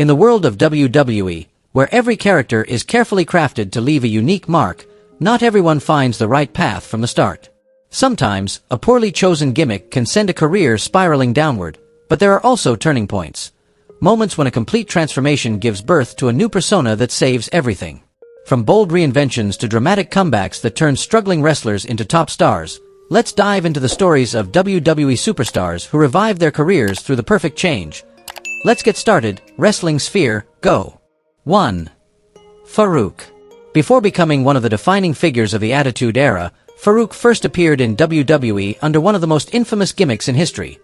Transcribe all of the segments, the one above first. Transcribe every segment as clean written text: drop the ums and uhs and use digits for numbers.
In the world of WWE, where every character is carefully crafted to leave a unique mark, not everyone finds the right path from the start. Sometimes, a poorly chosen gimmick can send a career spiraling downward, but there are also turning points. Moments when a complete transformation gives birth to a new persona that saves everything. From bold reinventions to dramatic comebacks that turn struggling wrestlers into top stars, let's dive into the stories of WWE superstars who revived their careers through the perfect change. Let's get started. Wrestling Sphere, go! 1. Faarooq. Before becoming one of the defining figures of the Attitude Era, Faarooq first appeared in WWE under one of the most infamous gimmicks in history.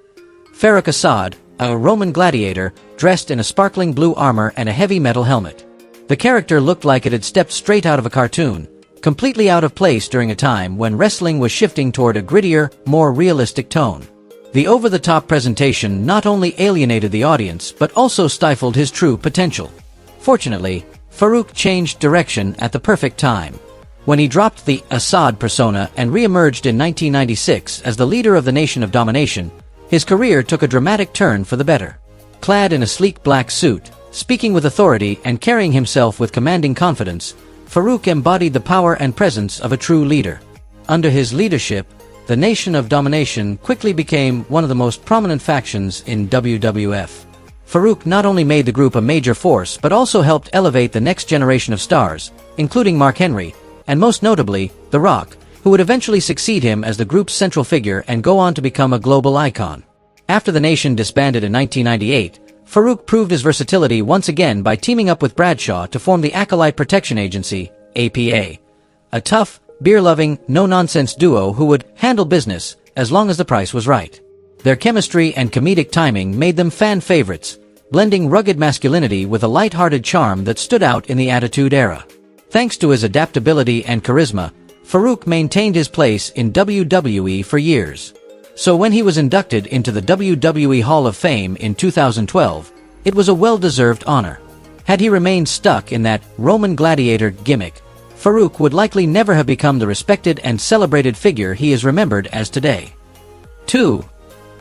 Faarooq Assad, a Roman gladiator, dressed in a sparkling blue armor and a heavy metal helmet. The character looked like it had stepped straight out of a cartoon, completely out of place during a time when wrestling was shifting toward a grittier, more realistic tone. The over-the-top presentation not only alienated the audience but also stifled his true potential. Fortunately, Faarooq changed direction at the perfect time. When he dropped the Assad persona and re-emerged in 1996 as the leader of the Nation of Domination, his career took a dramatic turn for the better. Clad in a sleek black suit, speaking with authority and carrying himself with commanding confidence, Faarooq embodied the power and presence of a true leader. Under his leadership, the Nation of Domination quickly became one of the most prominent factions in WWF. Faarooq not only made the group a major force but also helped elevate the next generation of stars, including Mark Henry, and most notably, The Rock, who would eventually succeed him as the group's central figure and go on to become a global icon. After the Nation disbanded in 1998, Faarooq proved his versatility once again by teaming up with Bradshaw to form the Acolyte Protection Agency, APA. A tough, beer-loving, no-nonsense duo who would handle business as long as the price was right. Their chemistry and comedic timing made them fan favorites, blending rugged masculinity with a light-hearted charm that stood out in the Attitude Era. Thanks to his adaptability and charisma, Faarooq maintained his place in WWE for years. So when he was inducted into the WWE Hall of Fame in 2012, it was a well-deserved honor. Had he remained stuck in that Roman gladiator gimmick, Faarooq would likely never have become the respected and celebrated figure he is remembered as today. 2.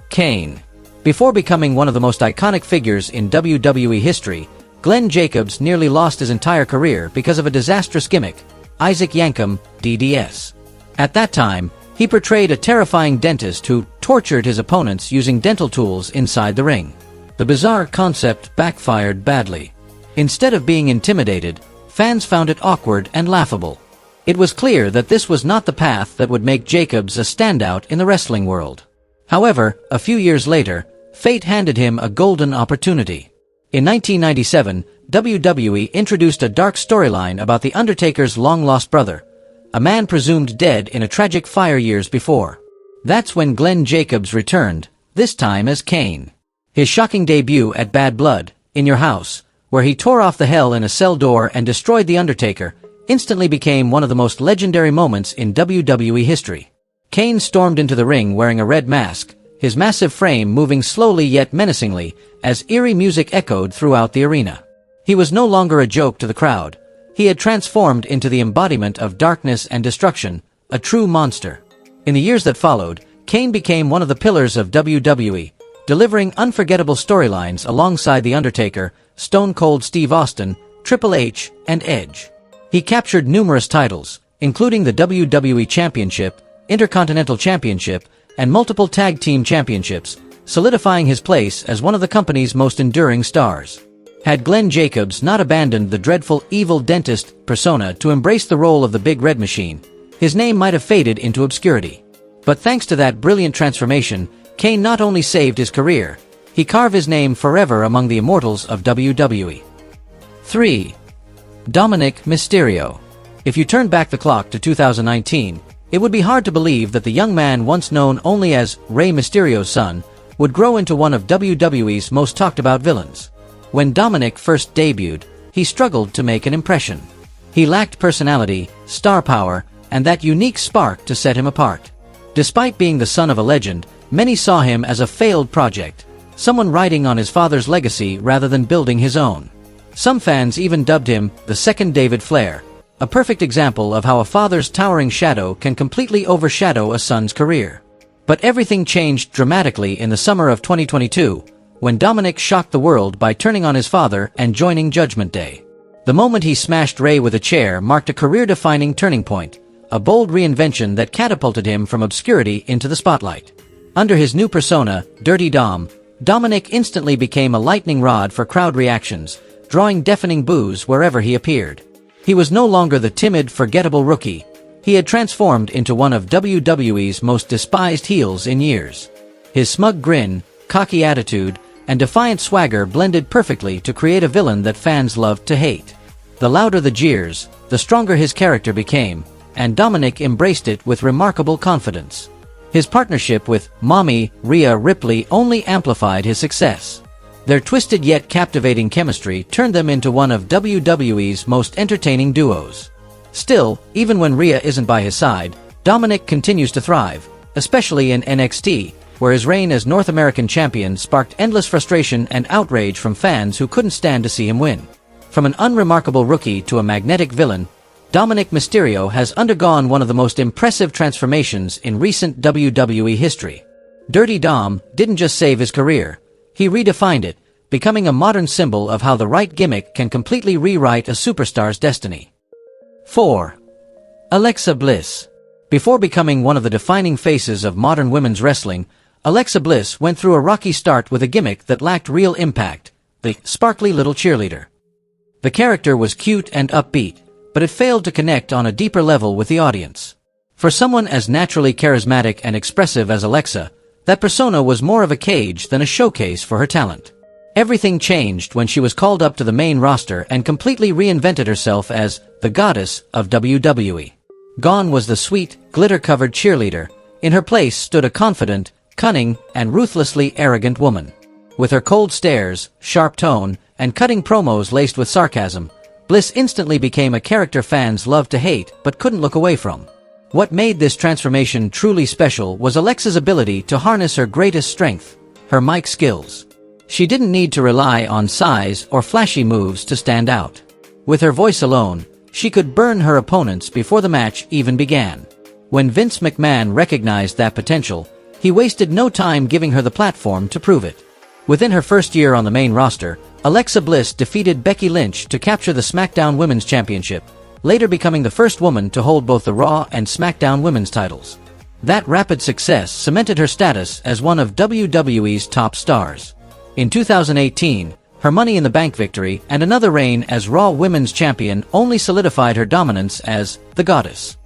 Kane. Before becoming one of the most iconic figures in WWE history, Glenn Jacobs nearly lost his entire career because of a disastrous gimmick, Isaac Yankem, DDS. At that time, he portrayed a terrifying dentist who tortured his opponents using dental tools inside the ring. The bizarre concept backfired badly. Instead of being intimidated, fans found it awkward and laughable. It was clear that this was not the path that would make Jacobs a standout in the wrestling world. However, a few years later, fate handed him a golden opportunity. In 1997, WWE introduced a dark storyline about The Undertaker's long-lost brother, a man presumed dead in a tragic fire years before. That's when Glenn Jacobs returned, this time as Kane. His shocking debut at Bad Blood, In Your House, where he tore off the Hell in a Cell door and destroyed The Undertaker, instantly became one of the most legendary moments in WWE history. Kane stormed into the ring wearing a red mask, his massive frame moving slowly yet menacingly as eerie music echoed throughout the arena. He was no longer a joke to the crowd. He had transformed into the embodiment of darkness and destruction, a true monster. In the years that followed, Kane became one of the pillars of WWE, delivering unforgettable storylines alongside The Undertaker, Stone Cold Steve Austin, Triple H, and Edge. He captured numerous titles, including the WWE Championship, Intercontinental Championship, and multiple tag team championships, solidifying his place as one of the company's most enduring stars. Had Glenn Jacobs not abandoned the dreadful evil dentist persona to embrace the role of the Big Red Machine, his name might have faded into obscurity. But thanks to that brilliant transformation, Kane not only saved his career, he carved his name forever among the immortals of WWE. 3. Dominik Mysterio. If you turn back the clock to 2019, it would be hard to believe that the young man once known only as Rey Mysterio's son would grow into one of WWE's most talked-about villains. When Dominik first debuted, he struggled to make an impression. He lacked personality, star power, and that unique spark to set him apart. Despite being the son of a legend, many saw him as a failed project, someone riding on his father's legacy rather than building his own. Some fans even dubbed him the second David Flair, a perfect example of how a father's towering shadow can completely overshadow a son's career. But everything changed dramatically in the summer of 2022, when Dominik shocked the world by turning on his father and joining Judgment Day. The moment he smashed Rey with a chair marked a career-defining turning point, a bold reinvention that catapulted him from obscurity into the spotlight. Under his new persona, Dirty Dom, Dominik instantly became a lightning rod for crowd reactions, drawing deafening boos wherever he appeared. He was no longer the timid, forgettable rookie. He had transformed into one of WWE's most despised heels in years. His smug grin, cocky attitude, and defiant swagger blended perfectly to create a villain that fans loved to hate. The louder the jeers, the stronger his character became, and Dominik embraced it with remarkable confidence. His partnership with Mommy Rhea Ripley only amplified his success. Their twisted yet captivating chemistry turned them into one of WWE's most entertaining duos. Still, even when Rhea isn't by his side, Dominik continues to thrive, especially in NXT, where his reign as North American champion sparked endless frustration and outrage from fans who couldn't stand to see him win. From an unremarkable rookie to a magnetic villain, Dominik Mysterio has undergone one of the most impressive transformations in recent WWE history. Dirty Dom didn't just save his career, he redefined it, becoming a modern symbol of how the right gimmick can completely rewrite a superstar's destiny. 4. Alexa Bliss. Before becoming one of the defining faces of modern women's wrestling, Alexa Bliss went through a rocky start with a gimmick that lacked real impact, the sparkly little cheerleader. The character was cute and upbeat, but it failed to connect on a deeper level with the audience. For someone as naturally charismatic and expressive as Alexa, that persona was more of a cage than a showcase for her talent. Everything changed when she was called up to the main roster and completely reinvented herself as the goddess of WWE. Gone was the sweet, glitter-covered cheerleader. In her place stood a confident, cunning, and ruthlessly arrogant woman. With her cold stares, sharp tone, and cutting promos laced with sarcasm, Bliss instantly became a character fans loved to hate but couldn't look away from. What made this transformation truly special was Alexa's ability to harness her greatest strength, her mic skills. She didn't need to rely on size or flashy moves to stand out. With her voice alone, she could burn her opponents before the match even began. When Vince McMahon recognized that potential, he wasted no time giving her the platform to prove it. Within her first year on the main roster, Alexa Bliss defeated Becky Lynch to capture the SmackDown Women's Championship, later becoming the first woman to hold both the Raw and SmackDown Women's titles. That rapid success cemented her status as one of WWE's top stars. In 2018, her Money in the Bank victory and another reign as Raw Women's Champion only solidified her dominance as the Goddess.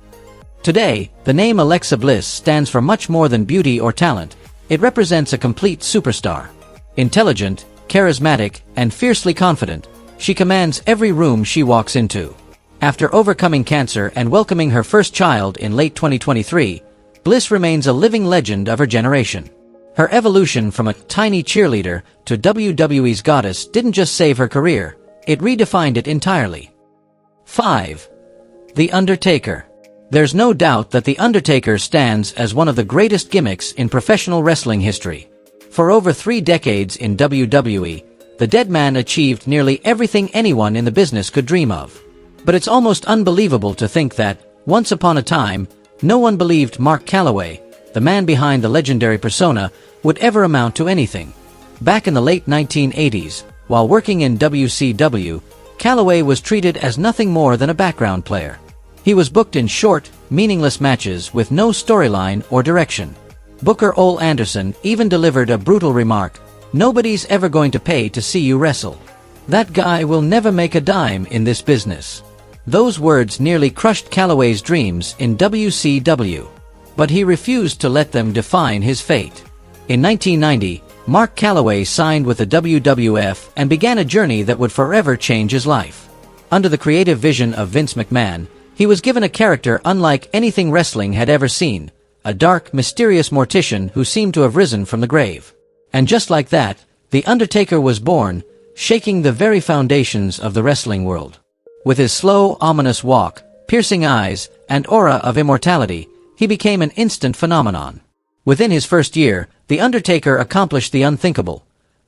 Today, the name Alexa Bliss stands for much more than beauty or talent. It represents a complete superstar. Intelligent, charismatic, and fiercely confident, she commands every room she walks into. After overcoming cancer and welcoming her first child in late 2023, Bliss remains a living legend of her generation. Her evolution from a tiny cheerleader to WWE's goddess didn't just save her career, it redefined it entirely. 5. The Undertaker. There's no doubt that The Undertaker stands as one of the greatest gimmicks in professional wrestling history. For over 3 decades in WWE, the dead man achieved nearly everything anyone in the business could dream of. But it's almost unbelievable to think that, once upon a time, no one believed Mark Calaway, the man behind the legendary persona, would ever amount to anything. Back in the late 1980s, while working in WCW, Calaway was treated as nothing more than a background player. He was booked in short, meaningless matches with no storyline or direction. Booker Ole Anderson even delivered a brutal remark, "Nobody's ever going to pay to see you wrestle. That guy will never make a dime in this business." Those words nearly crushed Calaway's dreams in WCW. But he refused to let them define his fate. In 1990, Mark Calaway signed with the WWF and began a journey that would forever change his life. Under the creative vision of Vince McMahon, he was given a character unlike anything wrestling had ever seen, a dark, mysterious mortician who seemed to have risen from the grave. And just like that, The Undertaker was born, shaking the very foundations of the wrestling world. With his slow, ominous walk, piercing eyes, and aura of immortality, he became an instant phenomenon. Within his first year, The Undertaker accomplished the unthinkable,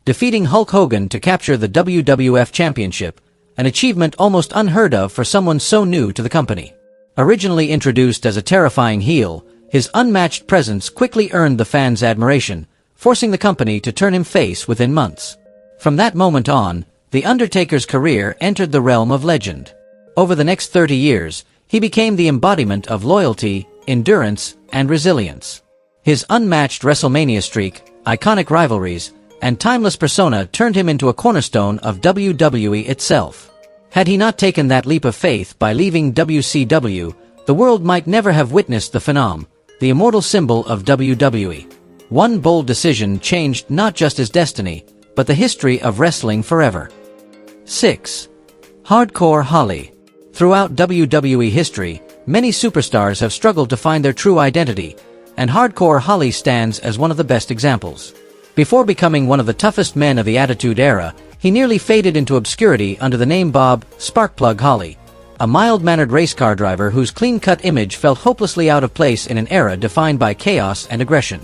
defeating Hulk Hogan to capture the WWF Championship, an achievement almost unheard of for someone so new to the company. Originally introduced as a terrifying heel, his unmatched presence quickly earned the fans' admiration, forcing the company to turn him face within months. From that moment on, The Undertaker's career entered the realm of legend. Over the next 30 years, he became the embodiment of loyalty, endurance, and resilience. His unmatched WrestleMania streak, iconic rivalries, and timeless persona turned him into a cornerstone of WWE itself. Had he not taken that leap of faith by leaving WCW, the world might never have witnessed the phenom, the immortal symbol of WWE. One bold decision changed not just his destiny, but the history of wrestling forever. 6. Hardcore Holly. Throughout WWE history, many superstars have struggled to find their true identity, and Hardcore Holly stands as one of the best examples. Before becoming one of the toughest men of the Attitude Era, he nearly faded into obscurity under the name Bob "Sparkplug" Holly, a mild-mannered race car driver whose clean-cut image felt hopelessly out of place in an era defined by chaos and aggression.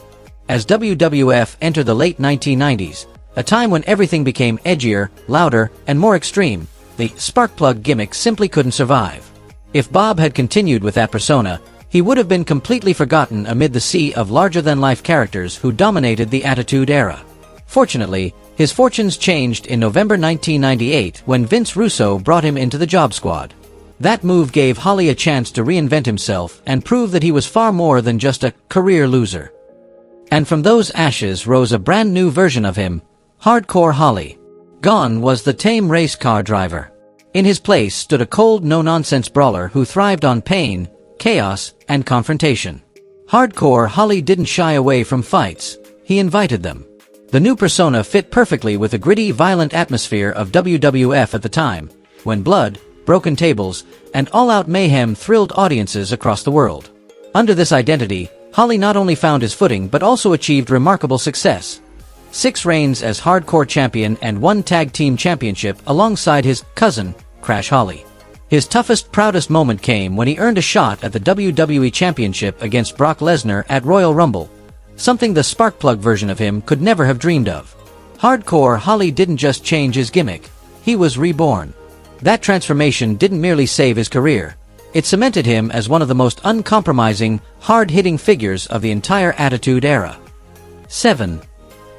As WWF entered the late 1990s, a time when everything became edgier, louder, and more extreme, the Sparkplug gimmick simply couldn't survive. If Bob had continued with that persona, he would have been completely forgotten amid the sea of larger-than-life characters who dominated the Attitude Era. Fortunately, his fortunes changed in November 1998 when Vince Russo brought him into the Job Squad. That move gave Holly a chance to reinvent himself and prove that he was far more than just a career loser. And from those ashes rose a brand new version of him, Hardcore Holly. Gone was the tame race car driver. In his place stood a cold, no-nonsense brawler who thrived on pain, chaos, and confrontation. Hardcore Holly didn't shy away from fights, he invited them. The new persona fit perfectly with the gritty, violent atmosphere of WWF at the time, when blood, broken tables, and all-out mayhem thrilled audiences across the world. Under this identity, Holly not only found his footing but also achieved remarkable success. 6 reigns as Hardcore Champion and 1 Tag Team Championship alongside his cousin, Crash Holly. His toughest, proudest moment came when he earned a shot at the WWE Championship against Brock Lesnar at Royal Rumble, something the Sparkplug version of him could never have dreamed of. Hardcore Holly didn't just change his gimmick, he was reborn. That transformation didn't merely save his career, it cemented him as one of the most uncompromising, hard-hitting figures of the entire Attitude Era. 7.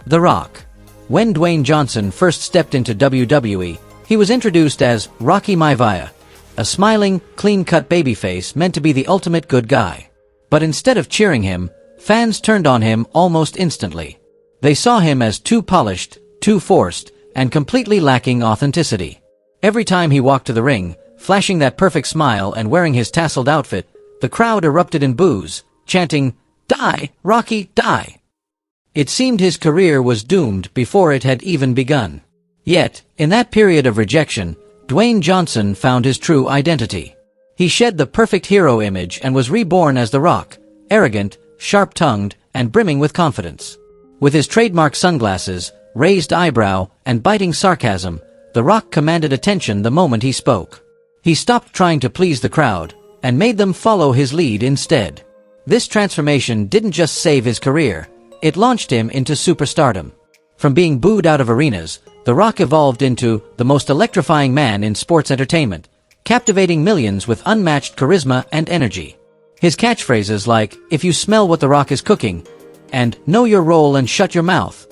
The Rock. When Dwayne Johnson first stepped into WWE, he was introduced as Rocky Maivia, a smiling, clean-cut babyface meant to be the ultimate good guy. But instead of cheering him, fans turned on him almost instantly. They saw him as too polished, too forced, and completely lacking authenticity. Every time he walked to the ring, flashing that perfect smile and wearing his tasseled outfit, the crowd erupted in boos, chanting, "Die, Rocky, die!" It seemed his career was doomed before it had even begun. Yet, in that period of rejection, Dwayne Johnson found his true identity. He shed the perfect hero image and was reborn as The Rock, arrogant, sharp-tongued, and brimming with confidence. With his trademark sunglasses, raised eyebrow, and biting sarcasm, The Rock commanded attention the moment he spoke. He stopped trying to please the crowd, and made them follow his lead instead. This transformation didn't just save his career, it launched him into superstardom. From being booed out of arenas, The Rock evolved into the most electrifying man in sports entertainment, captivating millions with unmatched charisma and energy. His catchphrases like, "If you smell what The Rock is cooking," and "Know your role and shut your mouth,"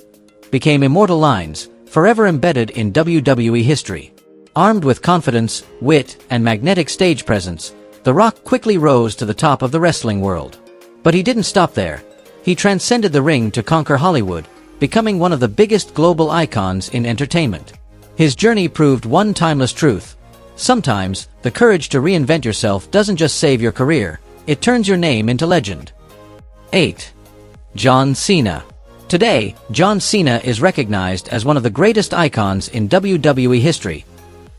became immortal lines, forever embedded in WWE history. Armed with confidence, wit, and magnetic stage presence, The Rock quickly rose to the top of the wrestling world. But he didn't stop there. He transcended the ring to conquer Hollywood, becoming one of the biggest global icons in entertainment. His journey proved one timeless truth. Sometimes, the courage to reinvent yourself doesn't just save your career, it turns your name into legend. 8. John Cena. Today, John Cena is recognized as one of the greatest icons in WWE history,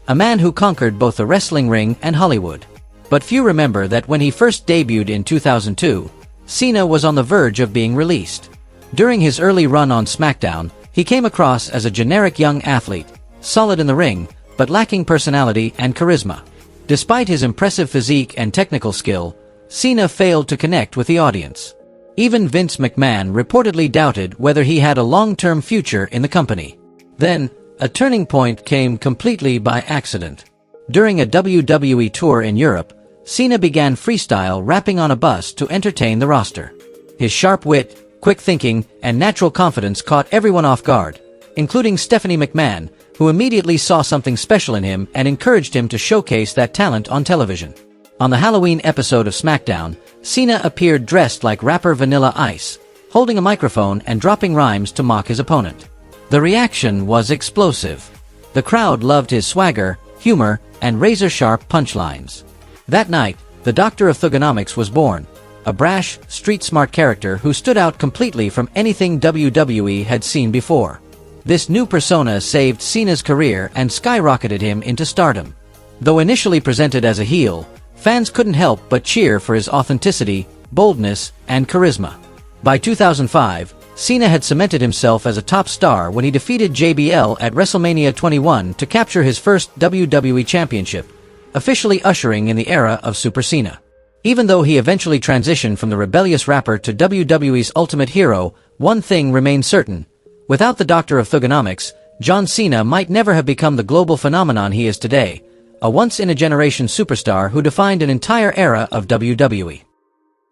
a man who conquered both the wrestling ring and Hollywood. But few remember that when he first debuted in 2002, Cena was on the verge of being released. During his early run on SmackDown, he came across as a generic young athlete, solid in the ring, but lacking personality and charisma. Despite his impressive physique and technical skill, Cena failed to connect with the audience. Even Vince McMahon reportedly doubted whether he had a long-term future in the company. Then, a turning point came completely by accident. During a WWE tour in Europe, Cena began freestyle rapping on a bus to entertain the roster. His sharp wit, quick thinking, and natural confidence caught everyone off guard, including Stephanie McMahon, who immediately saw something special in him and encouraged him to showcase that talent on television. On the Halloween episode of SmackDown, Cena appeared dressed like rapper Vanilla Ice, holding a microphone and dropping rhymes to mock his opponent. The reaction was explosive. The crowd loved his swagger, humor, and razor-sharp punchlines. That night, the Doctor of Thugonomics was born, a brash, street-smart character who stood out completely from anything WWE had seen before. This new persona saved Cena's career and skyrocketed him into stardom. Though initially presented as a heel, fans couldn't help but cheer for his authenticity, boldness, and charisma. By 2005, Cena had cemented himself as a top star when he defeated JBL at WrestleMania 21 to capture his first WWE Championship, officially ushering in the era of Super Cena. Even though he eventually transitioned from the rebellious rapper to WWE's ultimate hero, one thing remained certain. Without the Doctor of Thugonomics, John Cena might never have become the global phenomenon he is today, a once-in-a-generation superstar who defined an entire era of WWE.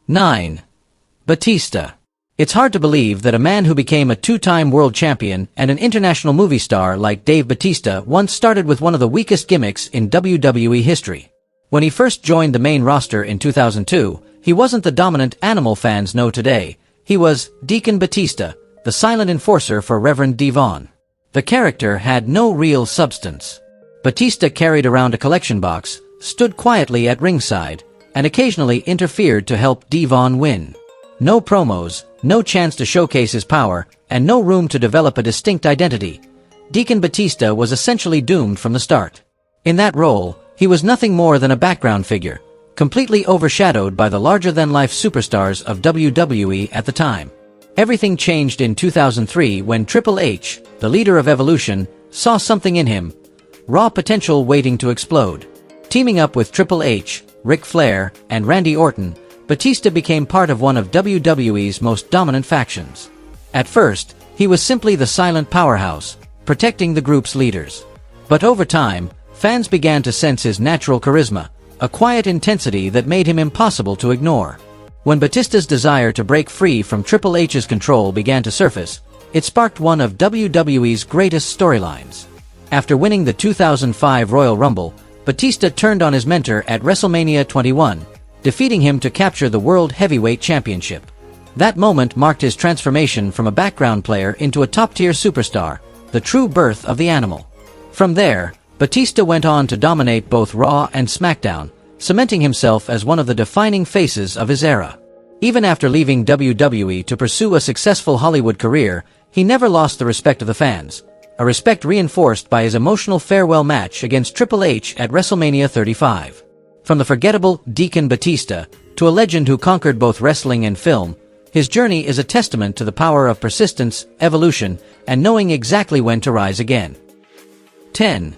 9. Batista. It's hard to believe that a man who became a two-time world champion and an international movie star like Dave Batista once started with one of the weakest gimmicks in WWE history. When he first joined the main roster in 2002, he wasn't the dominant animal fans know today. He was Deacon Batista, the silent enforcer for Reverend Devon. The character had no real substance. Batista carried around a collection box, stood quietly at ringside, and occasionally interfered to help Devon win. No promos, no chance to showcase his power, and no room to develop a distinct identity. Deacon Batista was essentially doomed from the start. In that role, he was nothing more than a background figure, completely overshadowed by the larger-than-life superstars of WWE at the time. Everything changed in 2003 when Triple H, the leader of Evolution, saw something in him, raw potential waiting to explode. Teaming up with Triple H, Ric Flair, and Randy Orton, Batista became part of one of WWE's most dominant factions. At first, he was simply the silent powerhouse, protecting the group's leaders. But over time, fans began to sense his natural charisma, a quiet intensity that made him impossible to ignore. When Batista's desire to break free from Triple H's control began to surface, it sparked one of WWE's greatest storylines. After winning the 2005 Royal Rumble, Batista turned on his mentor at WrestleMania 21, defeating him to capture the World Heavyweight Championship. That moment marked his transformation from a background player into a top-tier superstar, the true birth of the animal. From there, Batista went on to dominate both Raw and SmackDown, cementing himself as one of the defining faces of his era. Even after leaving WWE to pursue a successful Hollywood career, he never lost the respect of the fans, a respect reinforced by his emotional farewell match against Triple H at WrestleMania 35. From the forgettable Deacon Batista to a legend who conquered both wrestling and film, his journey is a testament to the power of persistence, evolution, and knowing exactly when to rise again. 10.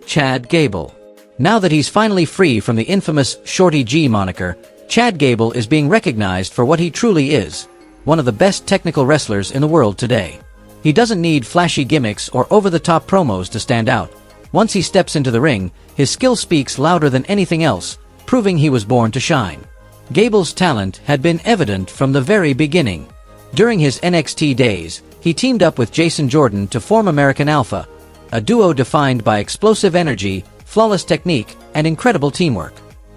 Chad Gable. Now that he's finally free from the infamous Shorty G moniker, Chad Gable is being recognized for what he truly is, one of the best technical wrestlers in the world today. He doesn't need flashy gimmicks or over-the-top promos to stand out. Once he steps into the ring, his skill speaks louder than anything else, proving he was born to shine. Gable's talent had been evident from the very beginning. During his NXT days, he teamed up with Jason Jordan to form American Alpha, a duo defined by explosive energy, flawless technique, and incredible teamwork.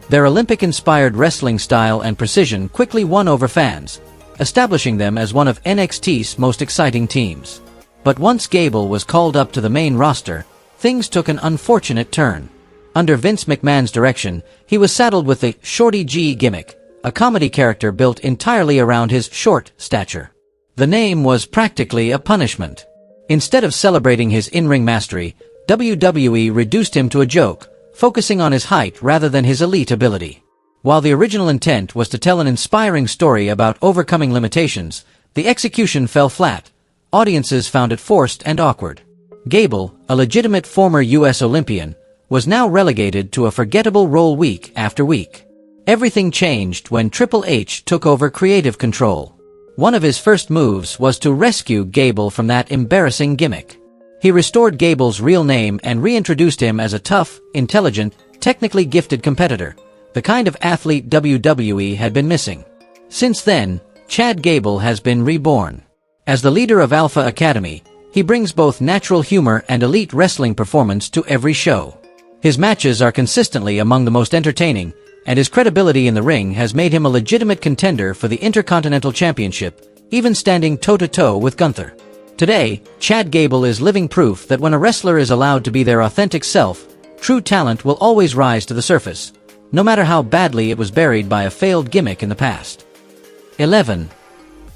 Their Olympic-inspired wrestling style and precision quickly won over fans, establishing them as one of NXT's most exciting teams. But once Gable was called up to the main roster, things took an unfortunate turn. Under Vince McMahon's direction, he was saddled with the Shorty G gimmick, a comedy character built entirely around his short stature. The name was practically a punishment. Instead of celebrating his in-ring mastery, WWE reduced him to a joke, focusing on his height rather than his elite ability. While the original intent was to tell an inspiring story about overcoming limitations, the execution fell flat. Audiences found it forced and awkward. Gable, a legitimate former U.S. Olympian, was now relegated to a forgettable role week after week. Everything changed when Triple H took over creative control. One of his first moves was to rescue Gable from that embarrassing gimmick. He restored Gable's real name and reintroduced him as a tough, intelligent, technically gifted competitor, the kind of athlete WWE had been missing. Since then, Chad Gable has been reborn. As the leader of Alpha Academy, he brings both natural humor and elite wrestling performance to every show. His matches are consistently among the most entertaining, and his credibility in the ring has made him a legitimate contender for the Intercontinental Championship, even standing toe-to-toe with Gunther. Today, Chad Gable is living proof that when a wrestler is allowed to be their authentic self, true talent will always rise to the surface, no matter how badly it was buried by a failed gimmick in the past. 11.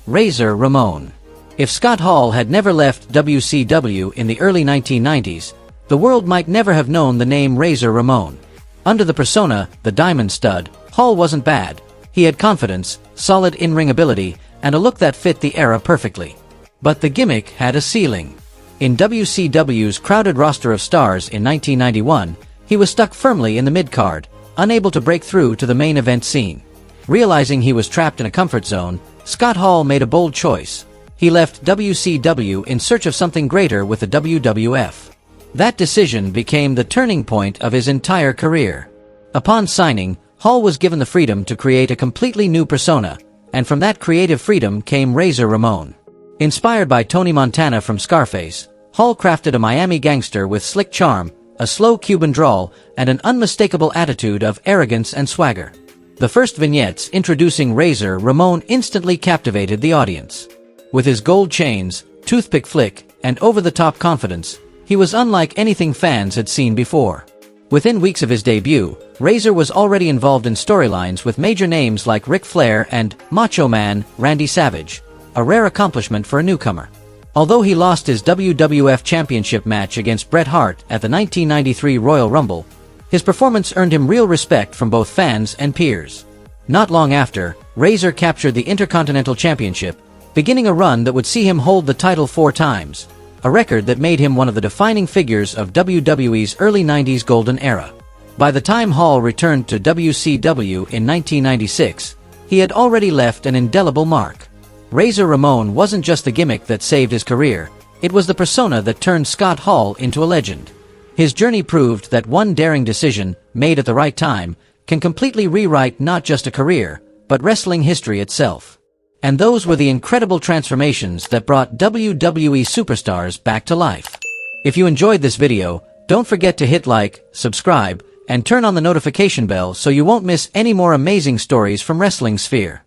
Razor Ramon. If Scott Hall had never left WCW in the early 1990s, the world might never have known the name Razor Ramon. Under the persona, the Diamond Stud, Hall wasn't bad. He had confidence, solid in-ring ability, and a look that fit the era perfectly. But the gimmick had a ceiling. In WCW's crowded roster of stars in 1991, he was stuck firmly in the mid-card, unable to break through to the main event scene. Realizing he was trapped in a comfort zone, Scott Hall made a bold choice. He left WCW in search of something greater with the WWF. That decision became the turning point of his entire career. Upon signing, Hall was given the freedom to create a completely new persona, and from that creative freedom came Razor Ramon. Inspired by Tony Montana from Scarface, Hall crafted a Miami gangster with slick charm, a slow Cuban drawl, and an unmistakable attitude of arrogance and swagger. The first vignettes introducing Razor Ramon instantly captivated the audience. With his gold chains, toothpick flick, and over-the-top confidence, he was unlike anything fans had seen before. Within weeks of his debut, Razor was already involved in storylines with major names like Ric Flair and Macho Man Randy Savage, a rare accomplishment for a newcomer. Although he lost his WWF Championship match against Bret Hart at the 1993 Royal Rumble, his performance earned him real respect from both fans and peers. Not long after, Razor captured the Intercontinental Championship, beginning a run that would see him hold the title 4 times, a record that made him one of the defining figures of WWE's early 90s golden era. By the time Hall returned to WCW in 1996, he had already left an indelible mark. Razor Ramon wasn't just the gimmick that saved his career, it was the persona that turned Scott Hall into a legend. His journey proved that one daring decision, made at the right time, can completely rewrite not just a career, but wrestling history itself. And those were the incredible transformations that brought WWE superstars back to life. If you enjoyed this video, don't forget to hit like, subscribe, and turn on the notification bell so you won't miss any more amazing stories from Wrestling Sphere.